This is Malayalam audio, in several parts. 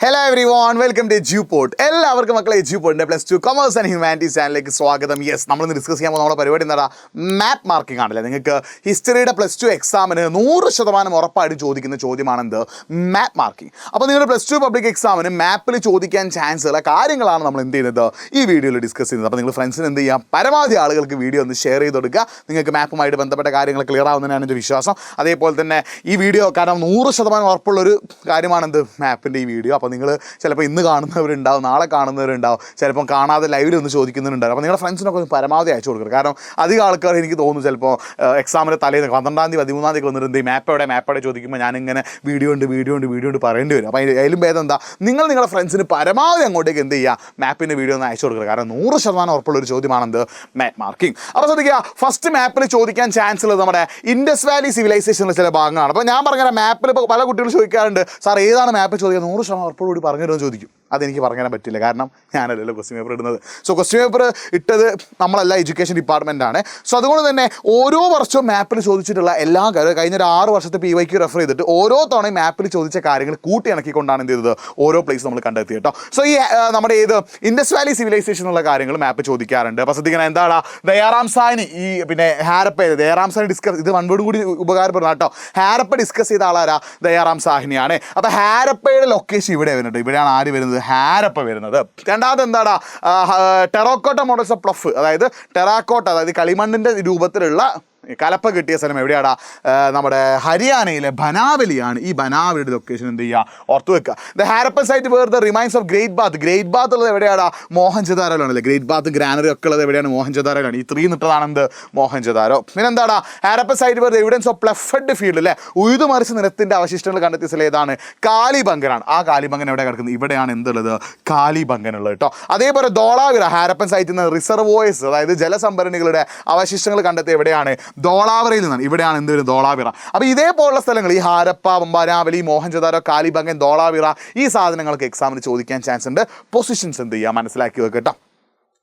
Hello everyone, welcome to Eduport. എല്ലാവർക്കും മക്കളെ എജ്യൂപോർട്ടിൻ്റെ +2 കൊമേഴ്സ് ആൻഡ് ഹ്യൂമാനിറ്റീസ് ചാനലിലേക്ക് സ്വാഗതം. യെസ്, നമ്മളിന്ന് ഡിസ്കസ് ചെയ്യാൻ പോകുന്ന നമ്മുടെ പരിപാടി എന്താ, മാപ്പ് മാർക്കിംഗ് ആണല്ലേ. നിങ്ങൾക്ക് ഹിസ്റ്ററിയുടെ +2 എക്സാമിന് 100% ഉറപ്പായിട്ട് ചോദിക്കുന്ന ചോദ്യമാണെന്ത്, മാപ്പ് മാർക്കിംഗ്. അപ്പോൾ നിങ്ങളുടെ +2 പബ്ലിക് എക്സാമിന് മാപ്പിൽ ചോദിക്കാൻ ചാൻസ് ഉള്ള കാര്യങ്ങളാണ് നമ്മൾ എന്ത് ചെയ്യുന്നത്, ഈ വീഡിയോയിൽ ഡിസ്കസ് ചെയ്യുന്നത്. അപ്പോൾ നിങ്ങൾ ഫ്രണ്ട്സിന് എന്ത് ചെയ്യാം, പരമാവധി ആളുകൾക്ക് വീഡിയോ ഒന്ന് ഷെയർ ചെയ്ത് കൊടുക്കുക. നിങ്ങൾക്ക് മാപ്പുമായിട്ട് ബന്ധപ്പെട്ട കാര്യങ്ങൾ ക്ലിയർ ആവുന്നതിനാണ് എൻ്റെ വിശ്വാസം. അതേപോലെ തന്നെ ഈ വീഡിയോ കാരണം 100% ഉറപ്പുള്ളൊരു കാര്യമാണെന്ത്, മാപ്പിൻ്റെ ഈ വീഡിയോ. അപ്പോൾ നിങ്ങൾ ചിലപ്പോൾ ഇന്ന് കാണുന്നവരുണ്ടാവും, നാളെ കാണുന്നവരുണ്ടാവും, ചിലപ്പോൾ കാണാതെ ലൈവിൽ ഒന്ന് ചോദിക്കുന്നുണ്ടാവും. അപ്പോൾ നിങ്ങളുടെ ഫ്രണ്ട്സിനൊക്കെ ഒന്ന് പരമാവധി അയച്ചു കൊടുക്കുക. കാരണം അധികം ആൾക്കാർ എനിക്ക് തോന്നുന്നു ചിലപ്പോൾ എക്സാമിൻ്റെ തലേന്ന് 12-ാം തീയതി 13-ാം തീയതി വന്നിട്ട് ഈ മാപ്പോടെ ചോദിക്കുമ്പോൾ ഞാനിങ്ങനെ വീഡിയോ ഉണ്ട് പറയേണ്ടി വരും. അപ്പോൾ അതിലും ഭേദം എന്താ, നിങ്ങളുടെ ഫ്രണ്ട്സിന് പരമാവധി അങ്ങോട്ടേക്ക് എന്ത് ചെയ്യുക, മാപ്പിൻ്റെ വീഡിയോ ഒന്ന് അയച്ചു കൊടുക്കുക. കാരണം 100% ഉറപ്പുള്ളൊരു ചോദ്യമാണെന്ത്, മാപ്പ് മാർക്കിംഗ്. അപ്പോൾ ശ്രദ്ധിക്കുക, ഫസ്റ്റ് മാപ്പിൽ ചോദിക്കാൻ ചാൻസ് ഉള്ളത് നമ്മുടെ ഇൻഡസ് വാലി സിവിലൈസേഷനിലെ ചില ഭാഗങ്ങളാണ്. അപ്പോൾ ഞാൻ പറഞ്ഞ മാപ്പിൽ ഇപ്പോൾ പല കുട്ടികൾ ചോദിക്കാറുണ്ട്, സാർ ഏതാണ് മാപ്പ് ചോദിക്കുക, 100% ഉറപ്പോടുകൂടി പറഞ്ഞു തരുമെന്ന് ചോദിക്കും. അതെനിക്ക് പറഞ്ഞു തരാൻ പറ്റില്ല, കാരണം ഞാനല്ലല്ലോ ക്വസ്റ്റ്യൻ പേപ്പർ ഇടുന്നത്. സോ ക്വസ്റ്റ്യൻ പേപ്പർ ഇട്ടത് നമ്മളല്ല, എഡ്യൂക്കേഷൻ ഡിപ്പാർട്ട്മെൻറ്റാണ്. സോ അതുകൊണ്ട് തന്നെ ഓരോ വർഷവും മാപ്പിൽ ചോദിച്ചിട്ടുള്ള എല്ലാ കാര്യവും കഴിഞ്ഞ ഒരു 6 വർഷത്തെ PYQ റെഫർ ചെയ്തിട്ട് ഓരോ തവണയും മാപ്പിൽ ചോദിച്ച കാര്യങ്ങൾ കൂട്ടി ഇണക്കിക്കൊണ്ടാണ് എന്ത് ചെയ്തത്, ഓരോ പ്ലേസ് നമ്മൾ കണ്ടെത്തി കേട്ടോ. സോ ഈ നമ്മുടെ ഇൻഡസ് വാലി സിവിലൈസേഷൻ ഉള്ള കാര്യങ്ങൾ മാപ്പ് ചോദിക്കാറുണ്ട്. അപ്പോൾ ശ്രദ്ധിക്കണം, എന്താണ് ദയാറാം സാഹ്നി, ഈ പിന്നെ ഹാരപ്പ, ദയാറാം സാഹ്നി ഡിസ്കസ്, ഇത് വൺവേർഡ് കൂടി ഉപകാരപ്പെടുന്ന കേട്ടോ. ഹാരപ്പ ഡിസ്കസ് ചെയ്ത ആളാരാ, ദയാറാം സാഹ്നിയാണ്. അപ്പോൾ ഹാരപ്പയുടെ ലൊക്കേഷൻ ഇവിടെ വരുന്നുണ്ട്. ഇവിടെയാണ് ആര് വരുന്നത്, ഹാരപ്പ വരുന്നത്. രണ്ടാമത് എന്താണ്, ടെറാക്കോട്ട മോഡൽസ് ഓഫ് പ്ലഫ്, അതായത് ടെറാക്കോട്ട, അതായത് കളിമണ്ണിൻ്റെ രൂപത്തിലുള്ള കലപ്പ കിട്ടിയ സ്ഥലം എവിടെയാടാ, നമ്മുടെ ഹരിയാനയിലെ ബനാവലിയാണ്. ഈ ബനാവലിയുടെ ലൊക്കേഷൻ എന്ത് ചെയ്യുക, ഓർത്തു വെക്കുക. The Harappan site where the remains of great bath ഉള്ളത് എവിടെയാടാ, മോഹൻജദാരോയിലാണല്ലേ. ഗ്രേറ്റ് ബാത്ത് ഗ്രാനറി ഒക്കെ ഉള്ളത് എവിടെയാണ്, മോഹൻജദാരോയിലാണ്. ഈ 3 നിട്ടതാണെന്ത്, മോഹൻജദാരോ. പിന്നെ എന്താണ്, Harappan site where evidence of ploughed field അല്ലേ, ഉഴുതുമറിച്ച് നിരത്തിൻ്റെ അവശിഷ്ടങ്ങൾ കണ്ടെത്തിയ സ്ഥലം ഏതാണ്, കാലിബംഗനാണ്. ആ കാലിബംഗൻ എവിടെ കിടക്കുന്നത്, ഇവിടെയാണ് എന്തുള്ളത്, കാലിബംഗൻ ഉള്ളത് കേട്ടോ. അതേപോലെ ധോളാവിറ, ഹാരപ്പൻ സൈറ്റിൽ നിന്ന് റിസർവോയേഴ്സ്, അതായത് ജലസംഭരണികളുടെ അവശിഷ്ടങ്ങൾ കണ്ടെത്തിയ എവിടെയാണ്, ധോളാവിറയിൽ നിന്നാണ്. ഇവിടെയാണ് എന്തൊരു, ധോളാവിറ. അപ്പോൾ ഇതേപോലുള്ള സ്ഥലങ്ങൾ, ഈ ഹാരപ്പ, ബനാവലി, മോഹൻജദാരോ, കാലിബംഗൻ, ധോളാവിറ, ഈ സാധനങ്ങൾക്ക് എക്സാമിന് ചോദിക്കാൻ ചാൻസ് ഉണ്ട്. പൊസിഷൻസ് എന്ത് ചെയ്യുക, മനസ്സിലാക്കി വെക്കുക കേട്ടോ.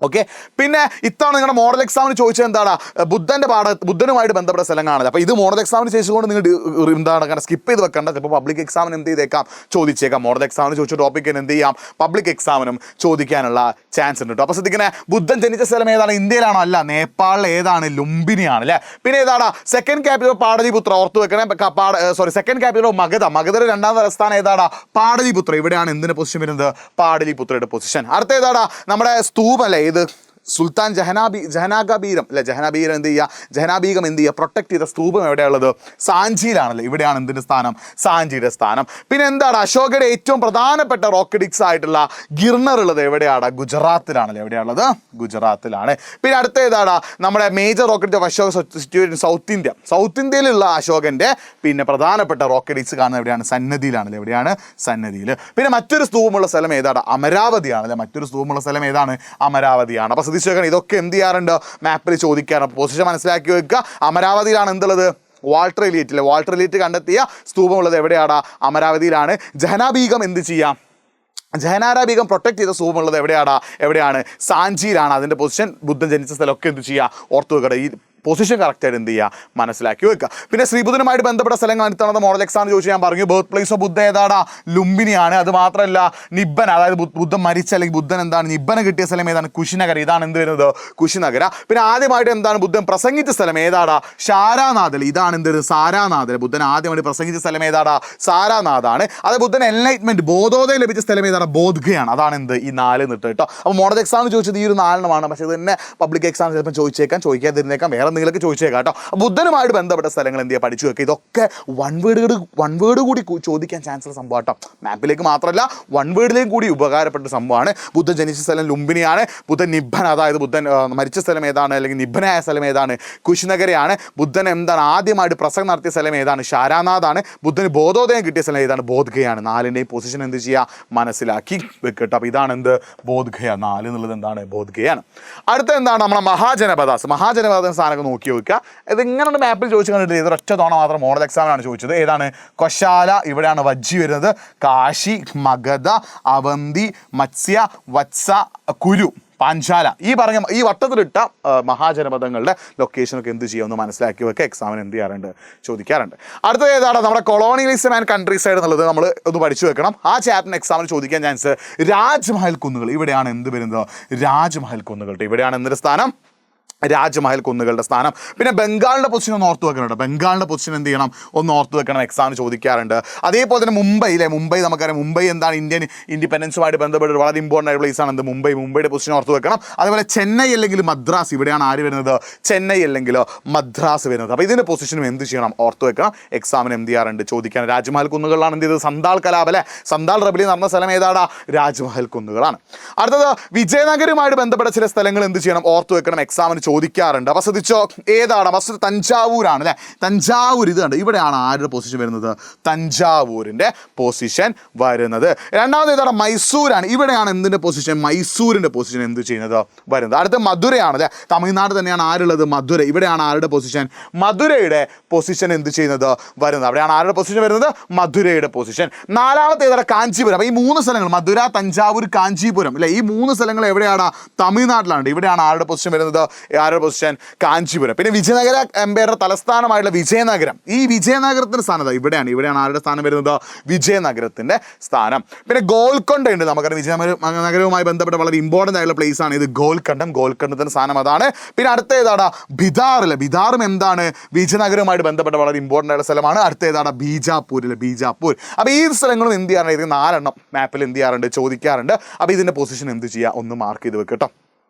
ഓക്കെ, പിന്നെ ഇത്തവണ നിങ്ങളുടെ മോഡൽ എക്സാമിന് ചോദിച്ചത് എന്താണ്, ബുദ്ധനുമായിട്ട് ബന്ധപ്പെട്ട സ്ഥലങ്ങളാണ്. അപ്പോൾ ഇത് മോഡൽ എക്സാമിന് ചോദിച്ചുകൊണ്ട് നിങ്ങൾ എന്താണ് അങ്ങനെ സ്കിപ്പ് ചെയ്ത് വെക്കേണ്ട. ചിലപ്പോൾ പബ്ലിക് എക്സാമിന് എന്ത് ചെയ്തേക്കാം, ചോദിച്ചേക്കാം. മോഡൽ എക്സാമിന് ചോദിച്ച ടോപ്പിക്കിന് എന്ത് ചെയ്യാം, പബ്ലിക് എക്സാമിനും ചോദിക്കാനുള്ള ചാൻസ് ഉണ്ട് കേട്ടോ. അപ്പോൾ ശ്രദ്ധിക്കണേ, ബുദ്ധൻ ജനിച്ച സ്ഥലം ഏതാണ്, ഇന്ത്യയിലാണോ, അല്ല നേപ്പാളിൽ ഏതാണ്, ലുംബിനിയാണ് അല്ലേ. പിന്നെ ഏതാണ് സെക്കൻഡ് ക്യാപിറ്റൽ ഓഫ് പാടലിപുത്ര, ഓർത്ത് വെക്കണേ. സെക്കൻഡ് ക്യാപിറ്റൽ ഓഫ് മഗധയുടെ 2ാം തലസ്ഥാനം ഏതാണ്, പാടലിപുത്ര. ഇവിടെയാണ് എന്തിൻ്റെ പൊസിഷൻ വരുന്നത്, പാടലിപുത്രയുടെ പൊസിഷൻ. അടുത്ത ഏതാണ്, നമ്മുടെ സ്തൂപം അല്ലേ, ഇത് സുൽത്താൻ ജഹനാബീഗം എന്ത് ചെയ്യുക, ജഹനാബീഗം എന്ത് ചെയ്യുക, പ്രൊട്ടക്ട് ചെയ്ത സ്തൂപം എവിടെയുള്ളത്, സാഞ്ചിയിലാണല്ലോ. ഇവിടെയാണ് എന്തിൻ്റെ സ്ഥാനം, സാഞ്ചിയുടെ സ്ഥാനം. പിന്നെ എന്താണ്, അശോകയുടെ ഏറ്റവും പ്രധാനപ്പെട്ട റോക്കഡിക്സ് ആയിട്ടുള്ള ഗിർണർ ഉള്ളത് എവിടെയാണ്, ഗുജറാത്തിലാണല്ലോ. എവിടെയുള്ളത്, ഗുജറാത്തിലാണ്. പിന്നെ അടുത്ത ഏതാണ്, നമ്മുടെ major rock edicts of Ashoka situation south ഇന്ത്യയിലുള്ള അശോകൻ്റെ പിന്നെ പ്രധാനപ്പെട്ട റോക്കഡിക്സ് കാണുന്നത് എവിടെയാണ്, സന്നദ്ധിയിലാണല്ലോ. എവിടെയാണ്, സന്നദ്ധിയിൽ. പിന്നെ മറ്റൊരു സ്തൂപമുള്ള സ്ഥലം ഏതാണ്, അമരാവതിയാണല്ലേ. മറ്റൊരു സ്തൂപമുള്ള സ്ഥലം ഏതാണ്, അമരാവതിയാണ്. അപ്പോൾ ഇതൊക്കെ എന്ത് ചെയ്യാറുണ്ട്, മാപ്പിൽ ചോദിക്കാറുണ്ട്. പൊസിഷൻ മനസ്സിലാക്കി വെക്കുക. അമരാവതിയിലാണ് എന്തുള്ളത്, വാൾട്ടർ എലീറ്റ് കണ്ടെത്തിയ സ്തൂപമുള്ളത് എവിടെയാണ്, അമരാവതിയിലാണ്. ജഹനാബീഗം എന്ത് ചെയ്യാം, ജഹനാബീഗം പ്രൊട്ടക്ട് ചെയ്ത സ്തൂപമുള്ളത് എവിടെയാണ്, സാഞ്ചിയിലാണ്. അതിൻ്റെ പൊസിഷൻ, ബുദ്ധൻ ജനിച്ച സ്ഥലമൊക്കെ എന്ത് ചെയ്യുക, ഓർത്തു വെക്കട്ടെ. ഈ പൊസിഷൻ കറക്റ്റായിട്ട് എന്ത് ചെയ്യുക, മനസ്സിലാക്കി വെക്കുക. പിന്നെ ശ്രീബുദ്ധനുമായിട്ട് ബന്ധപ്പെട്ട സ്ഥലങ്ങൾ അടുത്താണ് മോഡൽ എക്സാമിന് ചോദിച്ചു. ഞാൻ പറഞ്ഞു ബർത്ത് പ്ലേസ് ഓഫ് ബുദ്ധ ഏതാണ്, ലുംബിനിയാണ്. അത് മാത്രമല്ല നിബ്ബൻ, അതായത് ബുദ്ധൻ മരിച്ച അല്ലെങ്കിൽ ബുദ്ധൻ എന്താണ് നിബ്ബന് കിട്ടിയ സ്ഥലം ഏതാണ്, കുശിനഗര. ഇതാണ് എന്ത് വരുന്നത്, കുശിനഗര. പിന്നെ ആദ്യമായിട്ട് എന്താണ് ബുദ്ധൻ പ്രസംഗിച്ച സ്ഥലം ഏതാണ്, സാരാനാഥൽ. ഇതാണ് എന്തൊരു, സാരാനാഥൽ. ബുദ്ധൻ ആദ്യമായിട്ട് പ്രസംഗിച്ച സ്ഥലം ഏതാണ്, സാരാനാഥാണ്. അത് ബുദ്ധൻ എൻലൈറ്റ്മെന്റ്, ബോധോദയം ലഭിച്ച സ്ഥലം ഏതാണ്, ബോധ്ഗയാണ്. അതാണ് എന്ത്, ഈ 4 നിട്ട് കേട്ടോ. അപ്പോൾ മോഡൽ എക്സാമിന് ചോദിച്ചത് ഈ ഒരു 4 പക്ഷേ ഇത് തന്നെ പബ്ലിക് എക്സാം ചിലപ്പോൾ ചോദിക്കാതിരുന്നേക്കാം, വേറെ എന്തെങ്കിലുമൊക്കെ ചോദിച്ചേക്കാം കേട്ടോ. ബുദ്ധനുമായിട്ട് ബന്ധപ്പെട്ട സ്ഥലങ്ങൾ എന്ത് ചെയ്യുക, പഠിച്ചു വെക്കുക. ഇതൊക്കെ വൺ വേർഡ് കൂടി ചോദിക്കാൻ ചാൻസ് ഉള്ള സംഭവം കേട്ടോ. മാപ്പിലേക്ക് മാത്രമല്ല, വൺ വേർഡിലേക്കും കൂടി ഉപകാരപ്പെട്ട സംഭവമാണ്. ബുദ്ധൻ ജനിച്ച സ്ഥലം ലുംബിനിയാണ്. ബുദ്ധൻ നിബ്ബൻ, അതായത് ബുദ്ധൻ മരിച്ച സ്ഥലം ഏതാണ്, അല്ലെങ്കിൽ നിബ്ബനായ സ്ഥലം ഏതാണ്, കുശിനഗരയാണ്. ബുദ്ധൻ എന്താണ് ആദ്യമായിട്ട് പ്രസംഗം നടത്തിയ സ്ഥലം ഏതാണ്, സാരാനാഥാണ്. ബുദ്ധന് ബോധോദയം കിട്ടിയ സ്ഥലം ഏതാണ്, ബോധ്ഗയാണ്. 4ൻ്റെയും പൊസിഷൻ എന്ത് ചെയ്യുക, മനസ്സിലാക്കി വെക്കട്ടോ. അപ്പോൾ ഇതാണ് എന്ത്, ബോധ്ഗയ. 4 എന്നുള്ളത് എന്താണ്, ബോധ്ഗയാണ്. അടുത്ത എന്താണ്, നമ്മളെ മഹാജനപദാസ് സ്ഥാനമൊക്കെ നോക്കി വെക്കുക. ഇത് ഇങ്ങനെ മാപ്പിൽ ചോദിച്ചു കണ്ടിട്ടില്ല. ഇത് ഒറ്റ തവണ മാത്രം മോഡൽ എക്സാമിനാണ് ചോദിച്ചത്. ഏതാണ്, കൊശാല, ഇവിടെയാണ് വജ്ജി വരുന്നത്. കാശി, മഗധ, അവന്തി, മത്സ്യ, വത്സ, കുരു. പാഞ്ചാല. ഈ വട്ടത്തിലിട്ട മഹാജനപദങ്ങളുടെ ലൊക്കേഷനൊക്കെ എന്ത് ചെയ്യുമെന്ന് മനസ്സിലാക്കി വെക്കുക. എക്സാമിന് എന്ത് ചെയ്യാറുണ്ട്, ചോദിക്കാറുണ്ട്. അടുത്തത് ഏതാണ്, നമ്മുടെ കൊളോണിയലിസം ആൻഡ് കൺട്രി സൈഡ് എന്നുള്ളത് നമ്മൾ ഒന്ന് പഠിച്ചു വെക്കണം. ആ ചാപ്റ്ററിന് എക്സാമിന് ചോദിക്കാൻ ചാൻസ് രാജ്മഹൽ കുന്നുകൾ. ഇവിടെയാണ് എന്ത് വരുന്നത്, രാജ്മഹൽ കുന്നുകളുടെ ഇവിടെയാണ് എന്തൊരു സ്ഥാനം, രാജ്മഹൽ കുന്നുകളുടെ സ്ഥാനം. പിന്നെ ബംഗാളിൻ്റെ പൊസിഷൻ ഒന്ന് ഓർത്ത് വെക്കണുണ്ട്. ബംഗാളിൻ്റെ പൊസിഷൻ എന്ത് ചെയ്യണം, ഒന്ന് ഓർത്ത് വെക്കണം, എക്സാമിന് ചോദിക്കാറുണ്ട്. അതേപോലെ തന്നെ മുംബൈ നമുക്കറിയാം, മുംബൈ എന്താണ് ഇന്ത്യൻ ഇൻഡിപെൻഡൻസുമായിട്ട് ബന്ധപ്പെട്ട് വളരെ ഇമ്പോർട്ടൻ്റ് ആയ പ്ലേസ് ആണ് എന്ത്, മുംബൈയുടെ പൊസിഷൻ ഓർത്ത് വെക്കണം. അതേപോലെ ചെന്നൈ അല്ലെങ്കിൽ മദ്രാസ്, ഇവിടെയാണ് ആര് വരുന്നത്, ചെന്നൈ അല്ലെങ്കിൽ മദ്രാസ് വരുന്നത്. അപ്പോൾ ഇതിൻ്റെ പൊസിഷനും എന്ത് ചെയ്യണം, ഓർത്ത് വെക്കണം, എക്സാമിന് എന്ത് ചെയ്യാറുണ്ട്, ചോദിക്കാൻ. രാജ്മഹൽ കുന്നുകളിലാണ് എന്ത് ചെയ്തത്, സന്താൾ കലാപം അല്ലേ, സന്താൾ റബലി നടന്ന സ്ഥലം ഏതാടാ, രാജ്മഹൽ കുന്നുകളാണ്. അടുത്തത് വിജയനഗരവുമായിട്ട് ബന്ധപ്പെട്ട ചില സ്ഥലങ്ങൾ എന്ത് ചെയ്യണം, ഓർത്ത് വെക്കണം, എക്സാമിന് ചോദിക്കാറുണ്ട്. അപ്പോൾ ശ്രദ്ധിച്ചോ, ഏതാണ്, ഫസ്റ്റ് തഞ്ചാവൂരാണ് അല്ലേ, തഞ്ചാവൂർ ഇത് കണ്ട് ഇവിടെയാണ് ആരുടെ പൊസിഷൻ വരുന്നത്, തഞ്ചാവൂരിൻ്റെ പൊസിഷൻ വരുന്നത്. രണ്ടാമത് ഏതാണ്, മൈസൂരാണ്, ഇവിടെയാണ് എന്തിൻ്റെ പൊസിഷൻ, മൈസൂരിൻ്റെ പൊസിഷൻ എന്ത് ചെയ്യുന്നത് വരുന്നത്. അടുത്ത മധുരയാണ് അല്ലേ, തമിഴ്നാട് തന്നെയാണ് ആരുള്ളത്, മധുര, ഇവിടെയാണ് ആരുടെ പൊസിഷൻ, മധുരയുടെ പൊസിഷൻ എന്ത് ചെയ്യുന്നത് വരുന്നത്, അവിടെയാണ് ആരുടെ പൊസിഷൻ വരുന്നത്, മധുരയുടെ പൊസിഷൻ. നാലാമത്തെ ഏതാണ്, കാഞ്ചീപുരം. അപ്പോൾ ഈ മൂന്ന് സ്ഥലങ്ങൾ മധുര, തഞ്ചാവൂർ, കാഞ്ചീപുരം അല്ലേ, ഈ മൂന്ന് സ്ഥലങ്ങൾ എവിടെയാണ്, തമിഴ്നാട്ടിലാണ്. ഇവിടെയാണ് ആരുടെ പൊസിഷൻ വരുന്നത്, ആരുടെ പൊസിഷൻ, കാഞ്ചീപുരം. പിന്നെ വിജയനഗര എംപയറുടെ തലസ്ഥാനമായിട്ടുള്ള വിജയനഗരം, ഈ വിജയനഗരത്തിൻ്റെ സ്ഥാനം ഇവിടെയാണ് ആരുടെ സ്ഥാനം വരുന്നത്, വിജയനഗരത്തിൻ്റെ സ്ഥാനം. പിന്നെ ഗോൽക്കൊണ്ട ഉണ്ട്, നമുക്കറിയാം വിജയനഗരവുമായി ബന്ധപ്പെട്ട വളരെ ഇമ്പോർട്ടൻ്റ് ആയിട്ടുള്ള പ്ലേസ് ആണ് ഇത്, ഗോൽക്കൊണ്ടത്തിൻ്റെ സ്ഥാനം അതാണ്. പിന്നെ അടുത്ത ഏതാണ്, ബിദാർ അല്ലേ, ബിദാറും എന്താണ്, വിജയനഗരവുമായിട്ട് ബന്ധപ്പെട്ട വളരെ ഇമ്പോർട്ടൻ്റ് ആയിട്ടുള്ള സ്ഥലമാണ്. അടുത്ത ഏതാണ്, ബീജാപ്പൂർ. അപ്പോൾ ഈ സ്ഥലങ്ങളും എന്ത് ചെയ്യാറുണ്ട്, ഇത് 4 മാപ്പിൽ എന്ത് ചെയ്യാറുണ്ട്, ചോദിക്കാറുണ്ട്. അപ്പോൾ ഇതിൻ്റെ പൊസിഷൻ എന്ത് ചെയ്യുക, ഒന്ന് മാർക്ക് ചെയ്ത് വെക്കുക കേട്ടോ.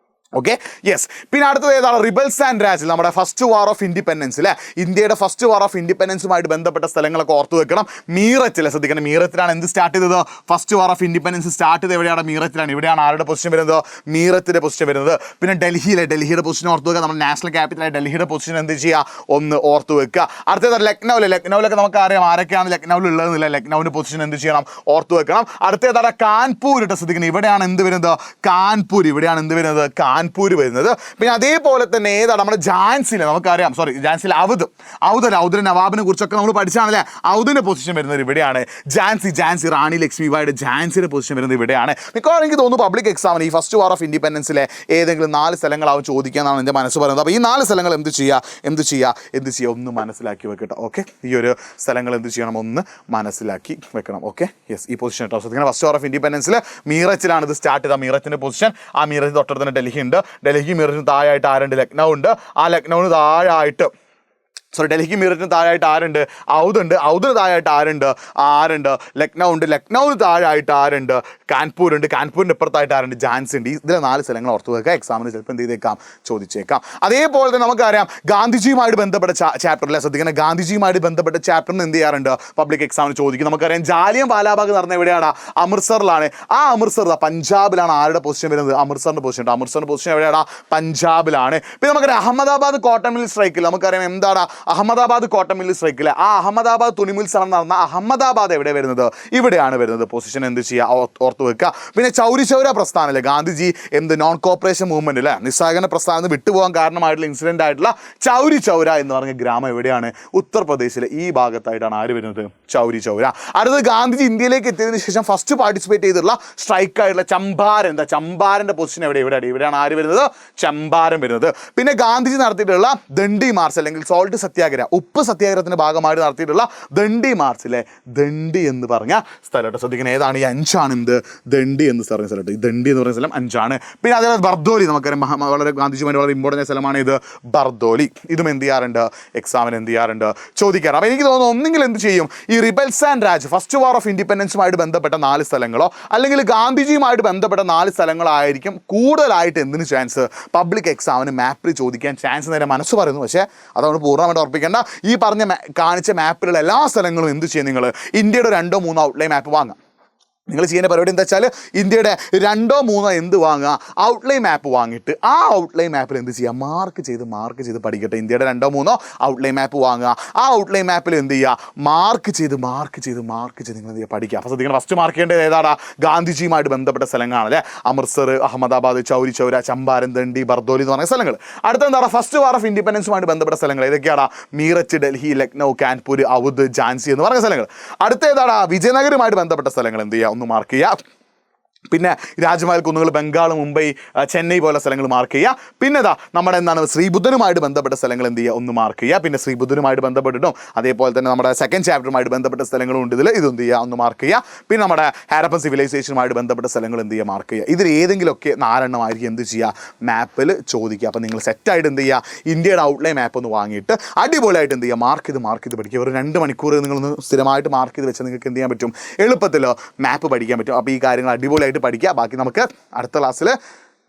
Okay, yes. പിന്നെ അടുത്തത് ഏതാണ്, റിബൽസ് ആൻഡ് രാജ്, നമ്മുടെ ഫസ്റ്റ് വാർ ഓഫ് ഇൻഡിപെൻഡൻസ് അല്ലേ, ഇന്ത്യയുടെ ഫസ്റ്റ് വാർ ഓഫ് ഇൻഡിപെൻഡൻസുമായിട്ട് ബന്ധപ്പെട്ട സ്ഥലങ്ങളൊക്കെ ഓർത്ത് വെക്കണം. മീററ്റിലെ ശ്രദ്ധിക്കണം, മീററ്റിലാണ് എന്ത് സ്റ്റാർട്ട് ചെയ്തത്, first war of independence start ചെയ്തത് എവിടെയാണ്, മീററ്റിലാണ്. ഇവിടെയാണ് ആരുടെ പൊസിഷൻ വരുന്നത്, മീററ്റിൻ്റെ പൊസിഷൻ വരുന്നത്. പിന്നെ ഡൽഹിയുടെ പൊസിഷൻ ഓർത്ത് വെക്കുക, നമ്മുടെ നാഷണൽ ക്യാപിറ്റലായ ഡൽഹിയുടെ പൊസിഷൻ എന്ത് ചെയ്യുക, ഒന്ന് ഓർത്ത് വെക്കുക. അടുത്തത് ലക്നൗലൊക്കെ നമുക്ക് അറിയാം ആരൊക്കെയാണ് ലക്നൗവിൽ ഉള്ളതെന്നില്ല, ലക്നൗവിൻ്റെ പൊസിഷൻ എന്ത് ചെയ്യണം, ഓർത്ത് വെക്കണം. അടുത്തതാണ് കാൺപൂർ ഇട്ട് ശ്രദ്ധിക്കണം, ഇവിടെയാണ് എന്ത് വരുന്നത്, കാൺപൂർ, ഇവിടെയാണ് എന്ത് വരുന്നത്, കാൺപൂർ വരുന്നത്. പിന്നെ അതേപോലെ തന്നെ ഏതാണ്, നമ്മുടെ ഝാൻസിയിലെ നമുക്കറിയാം, ഝാൻസിയിലെ ഔദ് നവാബിനെ കുറിച്ചൊക്കെ നമ്മൾ പഠിച്ചാണല്ലേ, ഔദിൻ്റെ പൊസിഷൻ വരുന്നത് ഇവിടെയാണ്. ഝാൻസി റാണി ലക്ഷ്മിബായിയുടെ ഝാൻസിയുടെ പൊസിഷൻ വരുന്നത് ഇവിടെയാണ്. മിക്കവാറും എനിക്ക് തോന്നുന്നു പബ്ലിക് എക്സാമിന് ഈ ഫസ്റ്റ് വാർ ഓഫ് ഇൻഡിപെൻഡൻസിലെ ഏതെങ്കിലും 4 സ്ഥലങ്ങളാവും ചോദിക്കാന്നാണ് എൻ്റെ മനസ്സ് പറയുന്നത്. അപ്പോൾ ഈ 4 സ്ഥലങ്ങൾ എന്ത് ചെയ്യുക ഒന്ന് മനസ്സിലാക്കി വെക്കട്ടോ. ഓക്കെ, ഈ ഒരു സ്ഥലങ്ങൾ എന്ത് ചെയ്യണം, ഒന്ന് മനസ്സിലാക്കി വെക്കണം. ഓക്കെ, യെസ്, ഈ പൊസിഷൻ കേട്ടോ. ശ്രദ്ധിക്കണം, ഫസ്റ്റ് വാർ ഓഫ് ഇൻഡിപെൻഡൻസിൽ മീററ്റിലാണ് ഇത് സ്റ്റാർട്ട് ചെയ്ത, മീററ്റിൻ്റെ പൊസിഷൻ. ആ മീററ്റ് തൊട്ടടുത്ത് തന്നെ ഡൽഹി ഉണ്ട്, ഡൽഹി മീററ്റിന് താഴെയായിട്ട് ആരുണ്ട്, ലക്നൗ ഉണ്ട്. ആ ലക്നൗവിന് താഴെയായിട്ട് ഡൽഹി മീററ്റിന് താഴെയായിട്ട് ആരുണ്ട്, ഔദിന് താഴെയായിട്ട് ആരുണ്ട്, ലക്നൗ ഉണ്ട്, ലക്നൗവിന് താഴെയായിട്ട് ആരുണ്ട്, കാൺപൂർ ഉണ്ട്, കാൺപൂരിൻ്റെ ഇപ്പുറത്തായിട്ട് ആരുണ്ട്, ഝാൻസി ഉണ്ട്. ഇതിലെ 4 സ്ഥലങ്ങൾ ഓർത്ത് വെക്കുക, എക്സാമിന് ചിലപ്പോൾ എന്ത് ചെയ്തേക്കാം, ചോദിച്ചേക്കാം. അതേപോലെ തന്നെ നമുക്കറിയാം ഗാന്ധിജിയുമായിട്ട് ബന്ധപ്പെട്ട ചാപ്റ്ററിലെ ശ്രദ്ധിക്കണം, ഗാന്ധിജിയുമായിട്ട് ബന്ധപ്പെട്ട ചാപ്റ്ററിന് എന്ത് ചെയ്യാറുണ്ട്, പബ്ലിക് എക്സാമിന് ചോദിക്കും. നമുക്കറിയാം ജാലിയൻ വാലാബാഗ് നടന്ന എവിടെയാണ്, അമൃത്സറിലാണ്. ആ അമൃത്സർ പഞ്ചാബിലാണ് ആരുടെ പൊസിഷൻ വരുന്നത്, അമൃത്സറിൻ്റെ പൊസിഷൻ എവിടെയാണ്, പഞ്ചാബിലാണ്. പിന്നെ നമുക്കറിയാം അഹമ്മദാബാദ് കോട്ടൺ മിൽ സ്ട്രൈക്കിൽ നമുക്കറിയാം എന്താണ്, അഹമ്മദാബാദ് കോട്ടൺ മിൽ സ്ട്രൈക്കിലെ ആ അഹമ്മദാബാദ് തുണിമിൽ സമരം നടന്ന അഹമ്മദാബാദ് എവിടെ വരുന്നത്, ഇവിടെയാണ് വരുന്നത്. പൊസിഷൻ എന്ത് ചെയ്യുക, ഓർത്ത് വെക്കുക. പിന്നെ ചൗരി ചൗര പ്രസ്ഥാനല്ലേ, ഗാന്ധിജി നോൺ കോപ്പറേഷൻ മൂവ്മെന്റ് അല്ലേ, നിസ്സഹകരണ പ്രസ്ഥാനം വിട്ടുപോകാൻ കാരണമായിട്ടുള്ള ഇൻസിഡന്റ് ആയിട്ടുള്ള ചൗരി ചൗര എന്ന് പറഞ്ഞ ഗ്രാമം എവിടെയാണ്, ഉത്തർപ്രദേശിലെ ഈ ഭാഗത്തായിട്ടാണ് ആര് വരുന്നത്, ചൗരി ചൗര. അടുത്തത് ഗാന്ധിജി ഇന്ത്യയിലേക്ക് എത്തിയതിനു ശേഷം ഫസ്റ്റ് പാർട്ടിസിപ്പേറ്റ് ചെയ്തിട്ടുള്ള സ്ട്രൈക്ക് ആയിട്ടുള്ള ചമ്പാരൻ്റെ പൊസിഷൻ ഇവിടെയാണ് ആര് വരുന്നത്, ചമ്പാരൻ വരുന്നത്. പിന്നെ ഗാന്ധിജി നടത്തിയിട്ടുള്ള ദണ്ഡി മാർച്ച് അല്ലെങ്കിൽ സോൾട്ട് സത്യാഗ്രഹം, ഉപ്പ് സത്യാഗ്രഹത്തിന്റെ ഭാഗമായിട്ട് നടത്തിയിട്ടുള്ള ദണ്ഡി മാർച്ചിലെ ദണ്ഡി എന്ന് പറഞ്ഞ സ്ഥലം ശ്രദ്ധിക്കണം, ഏതാണ് ഈ 5 എന്ത്, ദണ്ഡി എന്ന് പറഞ്ഞ സ്ഥലം. ഈ ദണ്ഡി എന്ന് പറഞ്ഞ സ്ഥലം 5. പിന്നെ അതേപോലെ ബർദോലി നമുക്കറിയാം വളരെ ഗാന്ധിജിയുമായി വളരെ ഇമ്പോർട്ടൻ്റ് സ്ഥലമാണ് ഇത്, ബർദോലി. ഇതും എന്ത് ചെയ്യാറുണ്ട്, എക്സാമിന് എന്ത് ചെയ്യാറുണ്ട്, ചോദിക്കാറ്. അപ്പോൾ എനിക്ക് തോന്നുന്നു ഒന്നെങ്കിൽ എന്ത് ചെയ്യും, ഈ rebels and Raj first war of ഇൻഡിപെൻഡൻസുമായിട്ട് ബന്ധപ്പെട്ട 4 സ്ഥലങ്ങളോ അല്ലെങ്കിൽ ഗാന്ധിജിയുമായിട്ട് ബന്ധപ്പെട്ട 4 സ്ഥലങ്ങളായിരിക്കും കൂടുതലായിട്ട് എന്തിന് ചാൻസ്, പബ്ലിക് എക്സാമിന് മാപ്പിൽ ചോദിക്കാൻ ചാൻസ് നേരെ മനസ്സ് പറയുന്നു. പക്ഷേ അതുകൊണ്ട് പൂർണ്ണമായിട്ട് ഉറപ്പിക്കേണ്ട, ഈ കാണിച്ച മാപ്പിലുള്ള എല്ലാ സ്ഥലങ്ങളും എന്ത് ചെയ്യും, നിങ്ങൾ ഇന്ത്യയുടെ 2-3 ഔട്ട്ലൈൻ മാപ്പ് വാങ്ങാം. നിങ്ങൾ ചെയ്യുന്ന പരിപാടി എന്താ വെച്ചാൽ ഇന്ത്യയുടെ 2-3 എന്ത് വാങ്ങുക, ഔട്ട്ലൈൻ മാപ്പ് വാങ്ങിയിട്ട് ആ ഔട്ട്ലൈൻ മാപ്പിൽ എന്ത് ചെയ്യുക, മാർക്ക് ചെയ്ത് പഠിക്കട്ടെ. ഇന്ത്യയുടെ 2-3 ഔട്ട്ലൈൻ മാപ്പ് വാങ്ങുക, ആ ഔട്ട്ലൈൻ മാപ്പിൽ എന്ത് ചെയ്യുക, മാർക്ക് ചെയ്ത് നിങ്ങൾ എന്ത് ചെയ്യുക, പഠിക്കുക. അപ്പോൾ ശ്രദ്ധിക്കണം, ഫസ്റ്റ് മാർക്ക് ചെയ്യേണ്ടത് ഏതാണ്, ഗാന്ധിജിയുമായിട്ട് ബന്ധപ്പെട്ട സ്ഥലങ്ങളാണല്ലേ, അമൃത്സർ, അഹമ്മദാബാദ്, ചൗരി ചൗര, ചമ്പാരൻ, ദണ്ഡി, ബർദോലി എന്ന് പറഞ്ഞ സ്ഥലങ്ങൾ. അടുത്തെന്താണ്, ഫസ്റ്റ് വാർ ഓഫ് ഇൻഡിപെൻഡൻസുമായിട്ട് ബന്ധപ്പെട്ട സ്ഥലങ്ങൾ ഏതൊക്കെയാണ്, മീററ്റ്, ഡൽഹി, ലക്നൗ, കാൺപൂർ, ഔദ്, ഝാൻസി എന്ന് പറഞ്ഞ സ്ഥലങ്ങൾ. അടുത്ത ഏതാണ്, വിജയനഗരവുമായിട്ട് ബന്ധപ്പെട്ട സ്ഥലങ്ങൾ എന്ത് ചെയ്യുക, ഒന്ന് മാർക്ക് ചെയ്യുക. പിന്നെ രാജ്മഹൽ കുന്നുകൾ, ബംഗാൾ, മുംബൈ, ചെന്നൈ പോലെ സ്ഥലങ്ങൾ മാർക്ക് ചെയ്യുക. പിന്നെ നമ്മുടെ എന്താണ് ശ്രീബുദ്ധനുമായിട്ട് ബന്ധപ്പെട്ട സ്ഥലങ്ങൾ എന്ത് ചെയ്യുക, ഒന്ന് മാർക്ക് ചെയ്യുക. പിന്നെ ശ്രീബുദ്ധനുമായിട്ട് ബന്ധപ്പെട്ടിട്ടും അതേപോലെ തന്നെ നമ്മുടെ സെക്കൻഡ് ചാപ്റ്ററുമായിട്ട് ബന്ധപ്പെട്ട സ്ഥലങ്ങളും ഉണ്ട് ഇതിൽ, ഇതൊന്ത് ചെയ്യുക, ഒന്ന് മാർക്ക് ചെയ്യുക. പിന്നെ നമ്മുടെ ഹാരപ്പൻ സിവിലൈസേഷനുമായിട്ട് ബന്ധപ്പെട്ട സ്ഥലങ്ങൾ എന്ത് ചെയ്യുക, മാർക്ക് ചെയ്യുക. ഇതിൽ ഏതെങ്കിലുമൊക്കെ 4 ആയിരിക്കും എന്ത് ചെയ്യുക, മാപ്പിൽ ചോദിക്കുക. അപ്പോൾ നിങ്ങൾ സെറ്റായിട്ട് എന്ത് ചെയ്യുക, ഇന്ത്യയുടെ ഔട്ട്ലൈൻ മാപ്പ് ഒന്ന് വാങ്ങിയിട്ട് അടിപൊളിയായിട്ട് എന്ത് ചെയ്യുക, മാർക്ക് ചെയ്ത് പഠിക്കുക. ഒരു 2 മണിക്കൂർ നിങ്ങളൊന്ന് സ്ഥിരമായിട്ട് മാർക്ക് ചെയ്ത് വെച്ചാൽ നിങ്ങൾക്ക് എന്ത് ചെയ്യാൻ പറ്റും, എളുപ്പത്തിൽ മാപ്പ് പഠിക്കാൻ പറ്റും. അപ്പോൾ ഈ കാര്യങ്ങൾ അടിപൊളിയായിട്ട് പഠിക്കുക. ബാക്കി നമുക്ക് അടുത്ത ക്ലാസ്സിൽ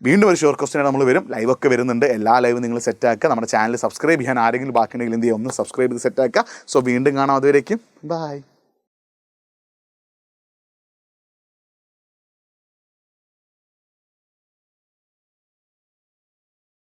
വീണ്ടും ഒരു ഷോർട്ട് ക്വസ്റ്റ്യൻ നമ്മൾ വരും. ലൈവൊക്കെ വരുന്നുണ്ട്. എല്ലാ ലൈവും നിങ്ങൾ സെറ്റാക്കുക. നമ്മുടെ ചാനൽ സബ്സ്ക്രൈബ് ചെയ്യാൻ ആരെങ്കിലും ബാക്കിയുണ്ടെങ്കിൽ എന്ത് ചെയ്യുക, ഒന്ന് സബ്സ്ക്രൈബ് ചെയ്ത് സെറ്റാക്കുക. സോ വീണ്ടും കാണാം. അതുവരേക്കും ബൈ.